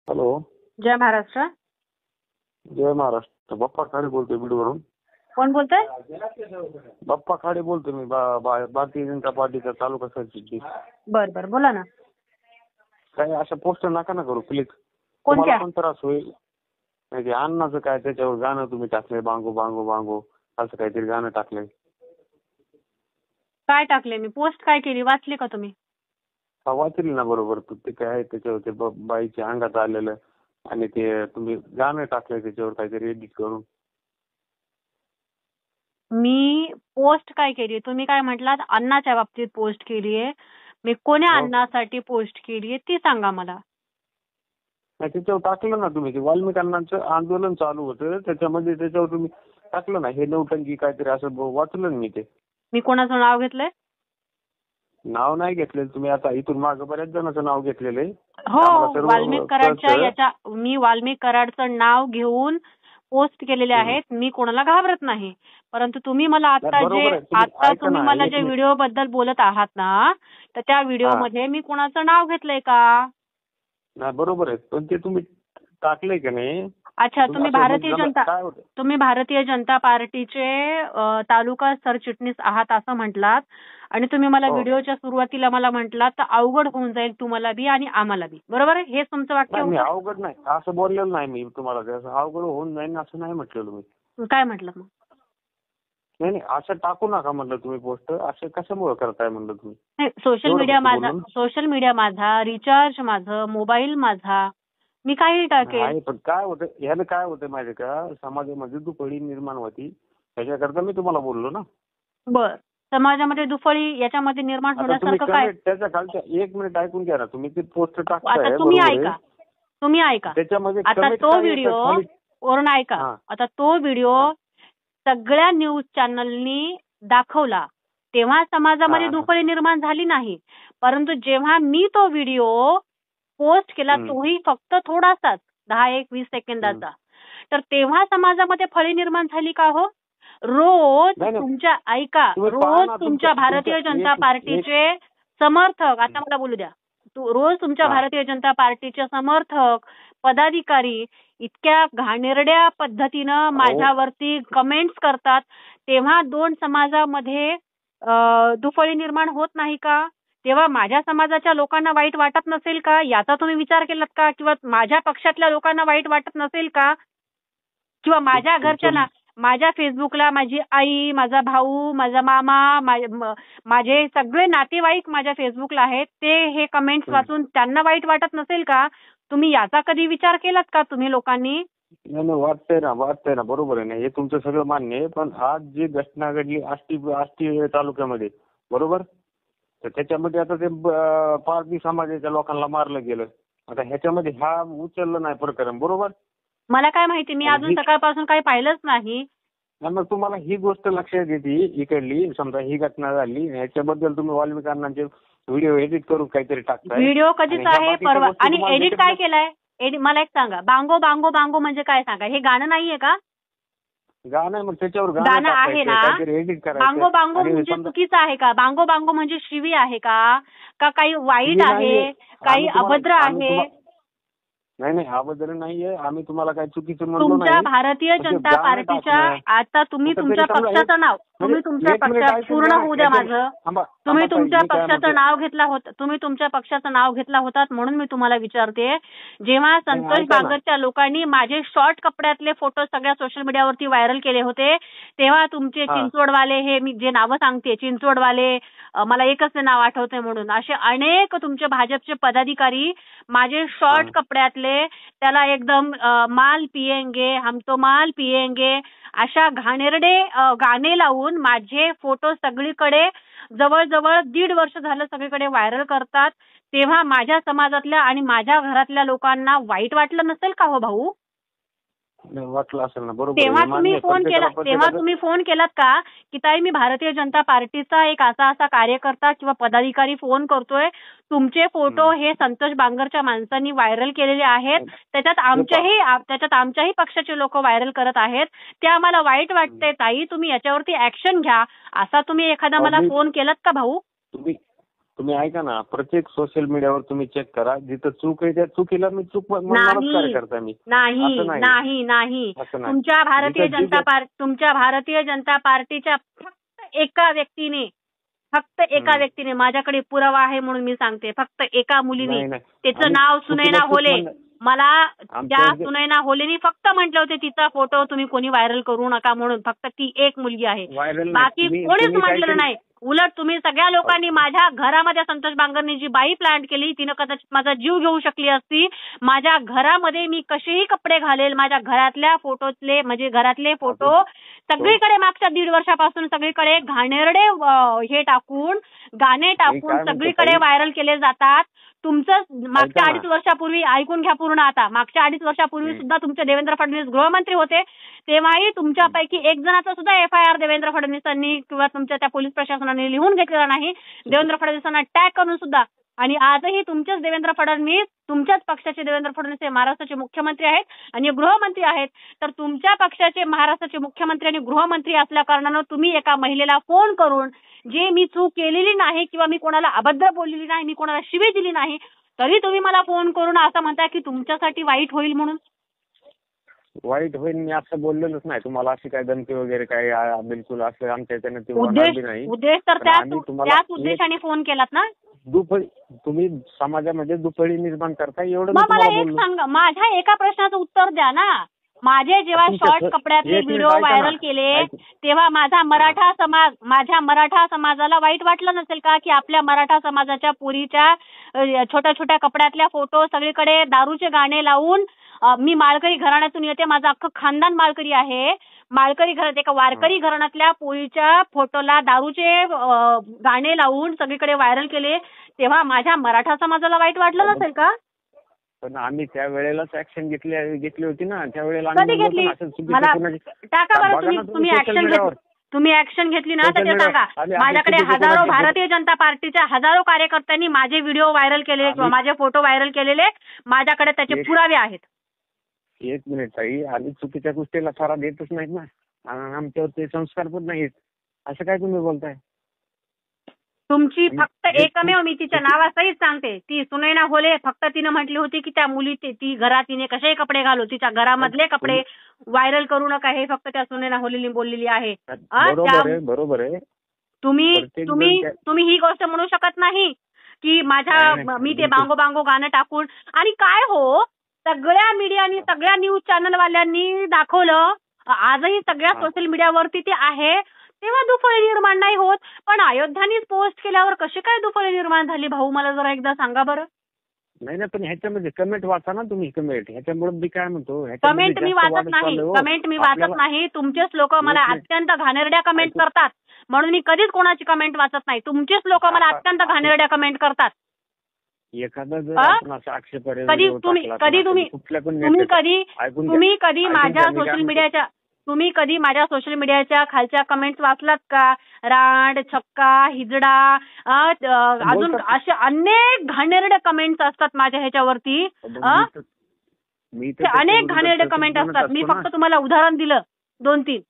Hello. जय महाराष्ट्र. जय महाराष्ट्र. बाप्पा खाडे बोलतोय बीडवरून. कोण बोलतोय? बाप्पा खाडे बोलतोय मी भारतीय जनता पार्टीचा तालुका सरचिटणीस. बर बर, बोला ना. काही अशा पोस्टर नका ना करू प्लीज. कोणत्या? तुम्हाला पण त्रास होईल. नाही ते अण्णाचं काय त्याच्यावर गाणं तुम्ही टाकलंय, बांगो बांगो बांगो असं काहीतरी गाणं टाकलंय. काय टाकले मी? पोस्ट काय केली? वाचली का तुम्ही? हा वाचली ना बरोबर. ते काय आहे त्याच्यावर ते बाईच्या अंगात आलेलं आणि ते तुम्ही गाणं टाकलंय त्याच्यावर काहीतरी एडिट करून. मी पोस्ट काय केली? तुम्ही काय म्हटलात? अन्नाच्या बाबतीत पोस्ट केलीये. मी कोण्या हो. अन्नासाठी पोस्ट केलीये ती सांगा मला. नाही त्याच्यावर टाकलं ना तुम्ही. ते वाल्मिकांचं आंदोलन चालू होतं त्याच्यावर तुम्ही टाकलं ना हे नौटंकी काहीतरी असं वाचलं ना मी ते. मी कोणाचं नाव घेतलंय? नाव नाही घेतलेलं तुम्ही. आता इथून मागे बऱ्याच जणांचं नाव घेतलेलं आहे. हो, आम्हाला सर्व वाल्मिक कराडच्या कळतं. मी वाल्मिक कराडचं नाव घेऊन पोस्ट केलेले आहेत. मी कोणाला घाबरत नाही. परंतु तुम्ही मला आता बरोबर आहे. तुम्ही ऐका तुम्ही ना, मला एक जे मिनिट. व्हिडिओ बद्दल बोलत आहात ना, तर त्या व्हिडिओमध्ये मी कोणाचं नाव घेतलंय का? नाही बरोबर आहे. पण ते तुम्ही टाकलंय का नाही. अच्छा, तुम्ही काय होतं तुम्ही भारतीय जनता पार्टीचे तालुका सरचिटणीस आहात असं म्हटलात आणि तुम्ही मला हो. व्हिडिओच्या सुरुवातीला मला म्हटलात तर अवघड होऊन जाईल तुम्हाला बी आणि आम्हाला बी. बरोबर आहे? हे तुमचं वाक्य नाही, मी होतं? अवघड नाही असं बोललेलं नाही मी तुम्हाला. ते असं अवघड होऊन जाईल असं नाही म्हटलेलं मी. काय म्हटलं मग? नाही नाही असं टाकू नका म्हणलं तुम्ही पोस्ट. असं कशामुळे करताय म्हणलं तुम्ही. नाही, सोशल मीडिया माझा, रिचार्ज माझं, मोबाईल माझा, मी काही टाकेल. आहे पण काय होतं ह्यानं काय होतं माहिती का, समाजामध्ये दुफळी निर्माण होती त्याच्याकरता मी तुम्हाला बोललो ना. बर, समाजामध्ये दुफळी याच्यामध्ये निर्माण आता तुम्ही होण्यासारखं काय? त्याच्या खालच्या एक मिनिट ऐकून घ्या ना. तुम्ही ते पोस्ट आता टाकताय तुम्ही बरोबर ऐका, आहे. तुम्ही ऐका. त्याच्यामध्ये आता comment तो काय व्हिडिओ येतं खाली? वरून ऐका. हा. आता तो व्हिडिओ हा. सगळ्या न्यूज चॅनलनी दाखवला तेव्हा समाजामध्ये हा. दुफळी निर्माण झाली नाही. परंतु जेव्हा मी तो व्हिडिओ पोस्ट केला, तोही फक्त थोडासाच 10-20 सेकंदाचा, तर तेव्हा समाजामध्ये फळी निर्माण झाली का हो? रोज नाही, नाही. तुमच्या ऐका, तुम्ही पहा रोज ना, तुमच्या भारतीय जनता पार्टीचे समर्थक, आता मला बोलू द्या, रोज तुमच्या हा. भारतीय जनता पार्टीचे समर्थक, पदाधिकारी इतक्या घाणेरड्या पद्धतीनं माझ्यावरती कमेंट्स करतात, तेव्हा दोन समाजामध्ये दुफळी निर्माण होत नाही का? तेव्हा माझ्या समाजाच्या लोकांना वाईट वाटत नसेल का? याचा तुम्ही विचार केलात का? किंवा माझ्या पक्षातल्या लोकांना वाईट वाटत नसेल का? किंवा माझ्या घरच्याला, माझ्या फेसबुकला माझी आई, माझा भाऊ, माझा मामा, माझे सगळे नातेवाईक माझ्या फेसबुकला आहेत, ते हे कमेंट्स वाचून त्यांना वाईट वाटत नसेल का? तुम्ही याचा कधी विचार केलात का तुम्ही लोकांनी? नाही वाटतंय ना बरोबर आहे ना. हे तुमचं सगळं मान्य आहे. पण आज जी घटना घडली आष्टी तालुक्यामध्ये बरोबर, तर त्याच्यामध्ये आता ते पारधी समाजाच्या लोकांना मारलं गेलं. आता ह्याच्यामध्ये हा उचललं नाही प्रकरण बरोबर. मला काय माहिती, मी अजून सकाळपासून काही पाहिलंच नाही. मग तुम्हाला ही गोष्ट लक्षात येते इकडली, समजा ही घटना झाली ह्याच्याबद्दल तुम्ही वाल्मिकांचे व्हिडिओ एडिट करून काहीतरी टाकताय. व्हिडिओ कधीच आहे परवा. आणि एडिट काय केलंय? मला एक सांगा, बांगो बांगो बांगो म्हणजे काय सांगा? हे गाणं नाहीये का? गाणं आहे, मग त्याच्यावर गाणं आहे ना. एडिट करायचं. बांगो बांगो म्हणजे चुकीचं आहे का? बांगो बांगो म्हणजे शिवी आहे का? का काही वाईट आहे, काही अभद्र आहे? नाही अभद्र नाहीये. आम्ही तुम्हाला काही चुकीचं म्हणलो नाही. तुमच्या भारतीय जनता पार्टीच्या, आता तुम्ही तुमच्या पक्षाचं नाव, तुम्ही तुमच्या पक्षात, पूर्ण होऊ द्या माझं. तुम्ही तुमच्या पक्षाचं नाव घेतला होता, तुम्ही तुमच्या पक्षाचं नाव घेतला होतात म्हणून मी तुम्हाला विचारते. जेव्हा संतोष बांगरच्या लोकांनी माझे शॉर्ट कपड्यातले फोटो सगळ्या सोशल मीडियावरती व्हायरल केले होते, तेव्हा तुमचे चिंचवडवाले, हे मी जे नावं सांगते, चिंचवडवाले, मला एकच नाव आठवते म्हणून, असे अनेक तुमचे भाजपचे पदाधिकारी माझे शॉर्ट कपड्यातले, त्याला एकदम माल पिएंगे हम तो माल पिएंगे अशा घाणेरडे गाणे लावून माझे फोटो सगळीकडे, जवळजवळ 1.5 वर्ष झालं सगळीकडे व्हायरल करतात. तेव्हा माझ्या समाजातल्या आणि माझ्या घरातल्या लोकांना वाईट वाटलं नसेल का हो भाऊ? वाटलं असेल ना बरोबर. तेव्हा तुम्ही फोन केलात का की ताई मी भारतीय जनता पार्टीचा एक असा कार्यकर्ता किंवा पदाधिकारी फोन करतोय, तुमचे फोटो हे संतोष बांगरच्या माणसांनी व्हायरल केलेले आहेत, त्याच्यात आमच्याही पक्षाचे लोक व्हायरल करत आहेत, ते आम्हाला वाईट वाटतंय ताई, तुम्ही याच्यावरती ऍक्शन घ्या, असा तुम्ही एखादा मला फोन केलात का भाऊ? तुम्ही ऐका ना, प्रत्येक सोशल मीडियावर तुम्ही चेक करा, जिथं चूक आहे त्या चुकीला मी चूक नमस्कार करता मी. नाही असं नाही नाही असं नाही. तुमच्या भारतीय जनता पार्टीच्या फक्त एका व्यक्तीने माझ्याकडे पुरावा आहे म्हणून मी सांगते, फक्त एका मुलीने, त्याचं नाव सुनैना होले, मला त्या सुनैना होलेनी फक्त म्हटलं होते तिचा फोटो तुम्ही कोणी व्हायरल करू नका म्हणून, फक्त ती एक मुलगी आहे, बाकी कोणीच म्हटलेलं नाही. उलट तुम्ही सगळ्या लोकांनी, माझ्या घरामध्ये संतोष बांगरनी जी बाई प्लांट केली तिनं कदाचित माझा जीव घेऊ शकली असती. माझ्या घरामध्ये मी कसेही कपडे घालेल, माझ्या घरातल्या फोटोतले म्हणजे घरातले फोटो सगळीकडे मागच्या 1.5 वर्षापासून सगळीकडे घाणेरडे हे टाकून, गाणे टाकून सगळीकडे व्हायरल केले जातात. तुमचं मागच्या 2.5 वर्षापूर्वी, ऐकून घ्या पूर्ण आता, मागच्या 2.5 वर्षापूर्वी सुद्धा तुमचे देवेंद्र फडणवीस गृहमंत्री होते, तेव्हाही तुमच्यापैकी एक जणाचा सुद्धा FIR देवेंद्र फडणवीसांनी किंवा तुमच्या त्या पोलीस प्रशासनाने लिहून घेतलेला नाही, देवेंद्र फडणवीसांना टॅग करून सुद्धा. आणि आजही तुमचेच देवेंद्र फडणवीस, तुमच्याच पक्षाचे देवेंद्र फडणवीस हे महाराष्ट्राचे मुख्यमंत्री आहेत आणि गृहमंत्री आहेत. तर तुमच्या पक्षाचे महाराष्ट्राचे मुख्यमंत्री आणि गृहमंत्री असल्या कारणानं तुम्ही एका महिलेला फोन करून, जे मी चूक केलेली नाही किंवा मी कोणाला अभद्र बोललेली नाही, मी कोणाला शिवी दिली नाही, तरी तुम्ही मला फोन करून असं म्हणताय की तुमच्यासाठी वाईट होईल म्हणून. वाईट होईल मी असं बोललेलोच नाही तुम्हाला, अशी काय धमकी वगैरे काय बिलकुल असं आमच्या याच्यानं ते नाही. उद्देश तर त्याच उद्देशाने फोन केलात ना. तुम्ही समाजामध्ये दुफळी निर्माण करता एवढं. मग मला एक सांगा, माझ्या एका प्रश्नाचं उत्तर द्या ना. माझे जेव्हा शॉर्ट कपड्यातले व्हिडिओ व्हायरल केले तेव्हा माझ्या मराठा समाजाला वाईट वाटलं नसेल का की आपल्या मराठा समाजाच्या पोरीच्या छोट्या छोट्या कपड्यातल्या फोटो सगळीकडे दारूचे गाणे लावून, मी माळकरी घराण्यातून येते, माझं अख्खं खानदान माळकरी आहे, माळकरी घरात एका वारकरी घराण्यातल्या पोरीच्या फोटोला दारूचे गाणे लावून सगळीकडे व्हायरल केले, तेव्हा माझ्या मराठा समाजाला वाईट वाटलं नसेल का? पण आम्ही त्या वेळेलाच ऍक्शन घेतली होती ना. त्यावेळेला कधी घेतली मला टाका बरं. तुम्ही ऍक्शन घेतली ना तर ते सांगा. माझ्याकडे हजारो भारतीय जनता पार्टीच्या हजारो कार्यकर्त्यांनी माझे व्हिडिओ व्हायरल केलेले किंवा माझे फोटो व्हायरल केलेले, माझ्याकडे त्याचे पुरावे आहेत. एक मिनिट ताई, आम्ही चुकीच्या गोष्टीला थारा देतच नाहीत ना, आमच्यावर ते संस्कार पण नाहीत. असं काय तुम्ही बोलताय? तुमची फक्त एकमेव, मी तिच्या नावासहित सांगते, ती सुनैना होले, फक्त तिने म्हटली होती की त्या मुली ती घरात तिने कसेही कपडे घालू, तिच्या घरामधले कपडे व्हायरल करू नका, हे फक्त त्या सुनैना होलेनी बोललेली आहे. बरोबर आहे. तुम्ही ही गोष्ट म्हणू शकत नाही की मी ते बांगो बांगो गाणं टाकून. आणि काय हो, सगळ्या मीडियानी, सगळ्या न्यूज चॅनलवाल्यांनी दाखवलं, आजही सगळ्या सोशल मीडियावरती ते आहे, तेव्हा दुफळी निर्माण नाही होत. पण अयोध्यानीच पोस्ट केल्यावर कशी काय दुफळी निर्माण झाली भाऊ, मला जरा एकदा सांगा बरं. नाही, पण ह्याच्यामध्ये कमेंट वाचा ना तुम्ही. कमेंट ह्याच्यामुळे मी काय म्हणतो, कमेंट मी वाचत नाही. तुमचेच लोक मला अत्यंत घाणेरड्या कमेंट करतात, म्हणून मी कधीच कोणाची कमेंट वाचत नाही. तुमचेच लोक मला अत्यंत घाणेरड्या कमेंट करतात. तुम्ही कधी माझ्या सोशल मीडियाच्या खालच्या कमेंट्स वाचलात का? रांड, छक्का, हिजडा, अजून असे अनेक घाणेरडे कमेंट्स असतात माझ्या ह्याच्यावरती. अनेक घाणेरडे कमेंट असतात. मी फक्त तुम्हाला उदाहरण दिलं 2-3.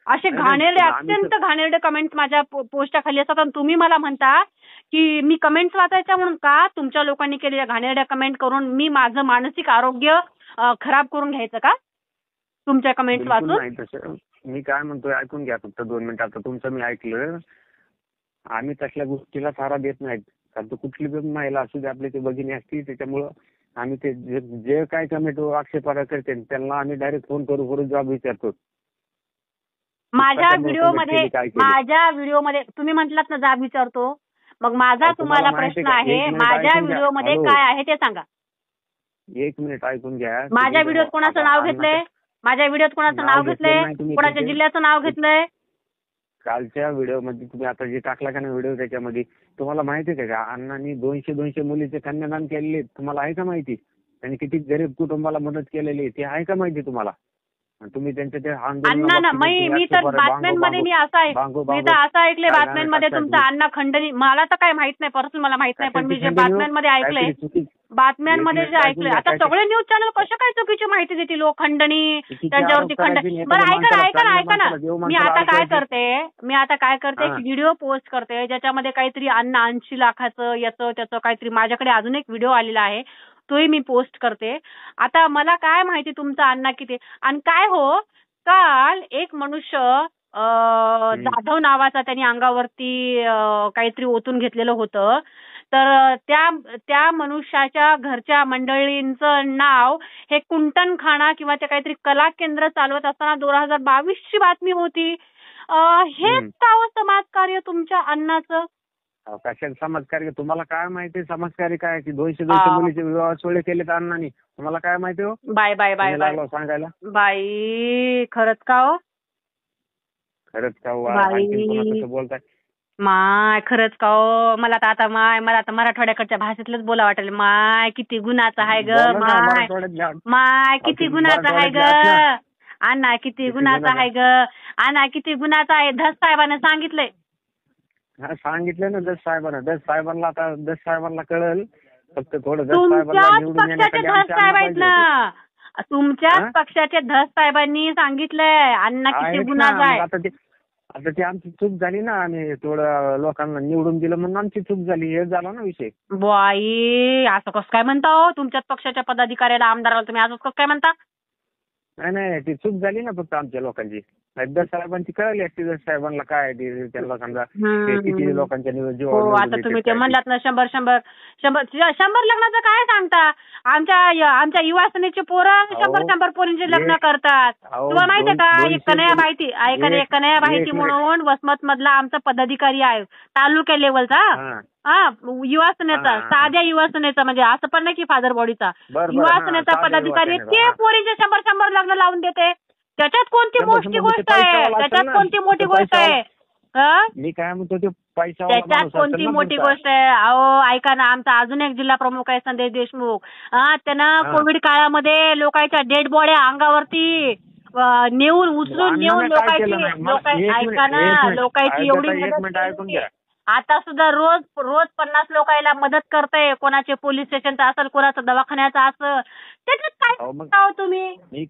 असे घाणेरडे, अत्यंत घाणेरडे कमेंट्स माझ्या पोस्टच्या खाली असतात. आणि तुम्ही मला म्हणता की मी कमेंट्स वाचायच्या म्हणून का? तुमच्या लोकांनी केलेल्या घाणेरड्या कमेंट करून मी माझं मानसिक आरोग्य खराब करून घ्यायचं का तुमच्या कमेंट्स वाचून? मी काय म्हणतोय ऐकून घ्या फक्त 2 मिनिटं. आता तुमचं मी ऐकलं. आम्ही तसल्या गोष्टीला थारा देत नाहीत. कारण कुठली पण महिला असू दे, आपली ती भगिनी असती, त्याच्यामुळं आम्ही ते जे काय कमेंट आक्षेपार्ह करते त्यांना आम्ही डायरेक्ट फोन करून जॉब विचारतो. माझ्या व्हिडिओमध्ये तुम्ही म्हटलात ना जाब विचारतो, मग माझा तुम्हाला प्रश्न आहे, माझ्या व्हिडिओमध्ये काय आहे ते सांगा. 1 मिनिट ऐकून घ्या. माझ्या व्हिडिओत कोणाचं नाव घेतलंय? माझ्या व्हिडिओत कोणाचं नाव घेतलंय? कोणाच्या जिल्ह्याचं नाव घेतलंय? कालच्या व्हिडिओमध्ये तुम्ही आता जे टाकला का ना व्हिडिओ, त्याच्यामध्ये तुम्हाला माहिती आहे का अण्णांनी 200 मुलीचे कन्यादान केलेले? तुम्हाला आहे का माहिती? त्यांनी किती गरीब कुटुंबाला मदत केलेली ते आहे का माहिती तुम्हाला? तुम्ही त्यांच्या ते अण्णा मी तर बातम्यांमध्ये मी तर असं ऐकलंय बातम्यांमध्ये तुमचं अण्णा खंडणी, मला तर काय माहित नाही, पर्सनल मला माहित नाही, पण मी जे बातम्यांमध्ये ऐकलंय, बातम्यांमध्ये जे ऐकलंय, आता सगळे न्यूज चॅनल कशा काय चुकीची माहिती देतील लोक, खंडणी त्यांच्यावरती खंडणी. बरं ऐका ना, मी आता काय करते व्हिडिओ पोस्ट करते ज्याच्यामध्ये काहीतरी अण्णा 80 लाखाचं याचं त्याचं काहीतरी, माझ्याकडे अजून एक व्हिडिओ आलेला आहे तोही मी पोस्ट करते. आता मला काय माहिती तुमचा अण्णा किती. आणि काय हो, काल एक मनुष्य जाधव नावाचा त्यांनी अंगावरती काहीतरी ओतून घेतलेलं होतं, तर त्या मनुष्याच्या घरच्या मंडळींचं नाव हे कुंटणखाना किंवा ते काहीतरी कला केंद्र चालवत असताना 2022ची बातमी होती. हे का समाजकार्य तुमच्या अण्णाचं? कशात समाजकार्य? तुम्हाला काय माहिती समाजकार्य काय? 200 मुलीचे विवाह सोहळे केलेत अण्णांनी, तुम्हाला काय माहिती हो? बाय सांगायला बाई, खरंच का हो? खरंच का हो? कसं बोलताय माय? खरंच का हो? मला आता मराठवाड्याकडच्या भाषेतलंच बोला वाटेल. माय किती गुणाचं आहे ग, माय किती गुणाचं आहे ग अण्णा, किती गुणाचं आहे ग अण्णा, किती गुणाचं आहे. धस साहेबांना सांगितलंय. सांगितलं ना दस साहेबांना आता दस साहेबांना कळेल. फक्त थोडं तुमच्याच पक्षाचे धस साहेब आहेत ना, तुमच्याच पक्षाचे धस साहेबांनी सांगितलंय अण्णा किती गुणाचं आहे. आता ती आमची चूक झाली ना, आम्ही थोडं लोकांना निवडून दिलं म्हणून आमची चूक झाली, हे झाला ना विषय. बाई, असं कसं काय म्हणता हो? तुमच्याच पक्षाच्या पदाधिकाऱ्याला, आमदाराला तुम्ही असं कसं काय म्हणता? नाही, ती चूक झाली ना फक्त आमच्या लोकांची. दस साहेबांची कळली असते दस साहेबांना काय त्यांना समजा किती लोकांच्या जीवावर. आता तुम्ही ते म्हणलात ना 100 लग्नाचं काय सांगता? आमच्या युवा सेनेचे पोरं 100 पोरींचे लग्न करतात. तुम्हाला माहितीये का? एक कन्हैया भाईती म्हणून वसमत मधला आमचा पदाधिकारी आहे तालुक्या लेवलचा, युवा सेनेचा, साध्या युवा सेनेचा, म्हणजे असं पण नाही की फादर बॉडीचा, युवा सेनेचा पदाधिकारी, ते पोरींचे 100 लग्न लावून देते. त्याच्यात कोणती मोठी गोष्ट आहे? त्याच्यात कोणती मोठी गोष्ट आहे? मी काय म्हणतो ते पैसा, त्याच्यात कोणती मोठी गोष्ट आहे? अहो ऐका ना, आमचा अजून एक जिल्हा प्रमुख आहे संदेश देशमुख, त्यानं कोविड काळामध्ये लोकांच्या डेड बॉड्या अंगावरती उचलून नेऊन लोकांची ऐका ना, लोकांची एवढी मदत. आता सुद्धा रोज 50 लोकांना मदत करते. कोणाचे पोलीस स्टेशनचं असेल, कोणाचं दवाखान्याचं असेल, त्याच्यात काय तुम्ही?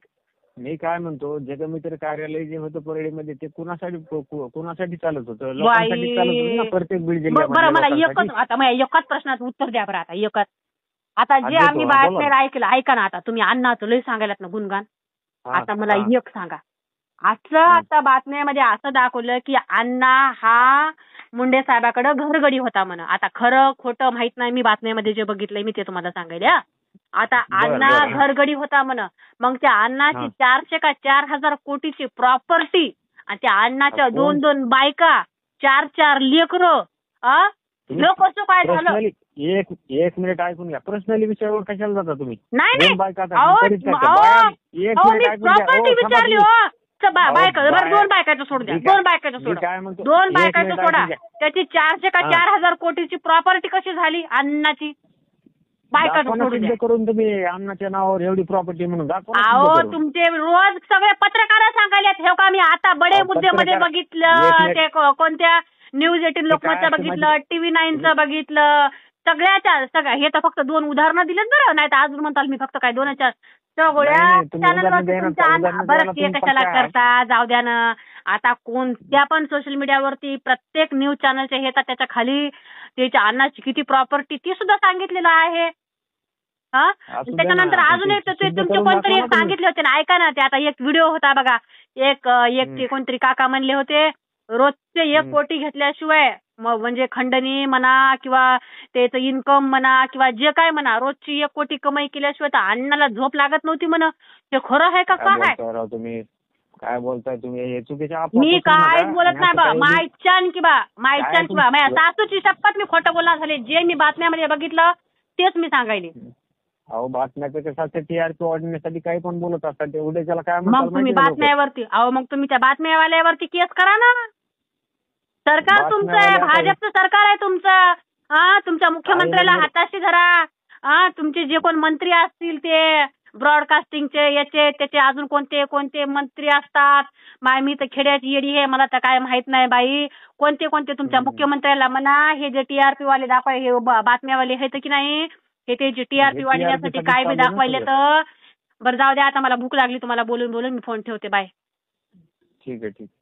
मी काय म्हणतो, जगमित्र कार्यालय जे होतं परळीमध्ये ते कुणासाठी चालत होतं? लोकांसाठी चालत होतं ना, प्रत्येक बीड जिल्ह्यात. बरं, मला एकच प्रश्नाचं उत्तर द्या बरं. आता जे आम्ही बातम्या ऐकलं, ऐका ना, आता तुम्ही अण्णाचं लय सांगायलात ना गुणगान, आता मला एक सांगा. आता बातम्यामध्ये असं दाखवलं की अण्णा हा मुंडे साहेबाकडे घरगडी होता म्हणा. आता खरं खोटं माहित नाही, मी बातम्यामध्ये जे बघितलंय मी ते तुम्हाला सांगायला. आता अण्णा घरगडी होता म्हण, मग त्या अण्णाची 400 का 4000 कोटीची प्रॉपर्टी, आणि त्या अण्णाच्या 2 बायका, 4 लेकरं. लोक कसं काय झालं? एक मिनिट ऐकून घ्या. पर्सनली विषयावर कशाला जाता तुम्ही? नाही, प्रॉपर्टी विचारली हो. बायका, बरं 2 बायकाचं सोड द्या, 2 बायकाचं सोडा, 2 बायकाचं सोडा. त्याची 400 का 4000 कोटीची प्रॉपर्टी कशी झाली अण्णाची? बायकाचं करून तुम्ही अण्णाच्या नावावर एवढी प्रॉपर्टी म्हणून दाखवा. अहो, तुमचे रोज सगळे पत्रकार सांगायलेत. हे का मी आता बडे मुद्द्यामध्ये बघितलं, ते कोणत्या न्यूज 18 लोकमतचं बघितलं, TV 9चं बघितलं, सगळ्या हे तर फक्त 2 उदाहरणं दिलेत बरं. नाही तर अजून म्हणताल मी फक्त काय 2-4 सगळ्या चॅनलवरती तुमच्या बरं ते कशाला करता, जाऊ द्या ना. आता कोणत्या पण सोशल मीडियावरती प्रत्येक न्यूज चॅनलचे हे तर त्याच्या खाली त्याच्या अण्णाची किती प्रॉपर्टी ती सुद्धा सांगितलेलं आहे. त्याच्यानंतर अजून एक तुमचे कोणतरी सांगितले होते ना, ऐका ना, ते आता एक व्हिडिओ होता बघा, एक ते कोणतरी काका म्हणले होते रोजचे 1 कोटी घेतल्याशिवाय, म्हणजे खंडणी म्हणा किंवा त्याचं इन्कम म्हणा किंवा जे काय म्हणा, रोजची 1 कोटी कमाई केल्याशिवाय तर अण्णाला झोप लागत नव्हती म्हणा. ते खरं आहे का? काय तुम्ही काय बोलताय? तुम्ही हे चुकीच्या मी काय बोलत नाही बा, मायच्यान किंवा माझ्या सासूची शपथ मी खोटं बोलणार झाले. जे मी बातम्यामध्ये बघितलं तेच मी सांगायले. अहो, बातम्याचं कसं TRP वाढवण्यासाठी काही पण बोलत असतात ते. उद्याच्याला काय मग तुम्ही बातम्यावरती, मग तुम्ही त्या बातम्यावाल्यावरती केस करा ना. सरकार तुमचं आहे, भाजपचं सरकार आहे तुमचं. तुमच्या मुख्यमंत्र्याला हाताशी धरा. तुमचे जे कोण मंत्री असतील ते ब्रॉडकास्टिंगचे याचे त्याचे अजून कोणते कोणते मंत्री असतात. मी तर खेड्याची येडी आहे, मला तर काय माहित नाही बाई. कोणते कोणते तुमच्या मुख्यमंत्र्याला म्हणा, हे जे टीआरपी वाले हे बातम्यावाले आहेत की नाही, हे ते जे टीआरपी वाढवण्यासाठी काय बी दाखवायले तर. बरं जाऊ द्या, आता मला भूक लागली तुम्हाला बोलून बोलून. मी फोन ठेवते. बाय. ठीक आहे.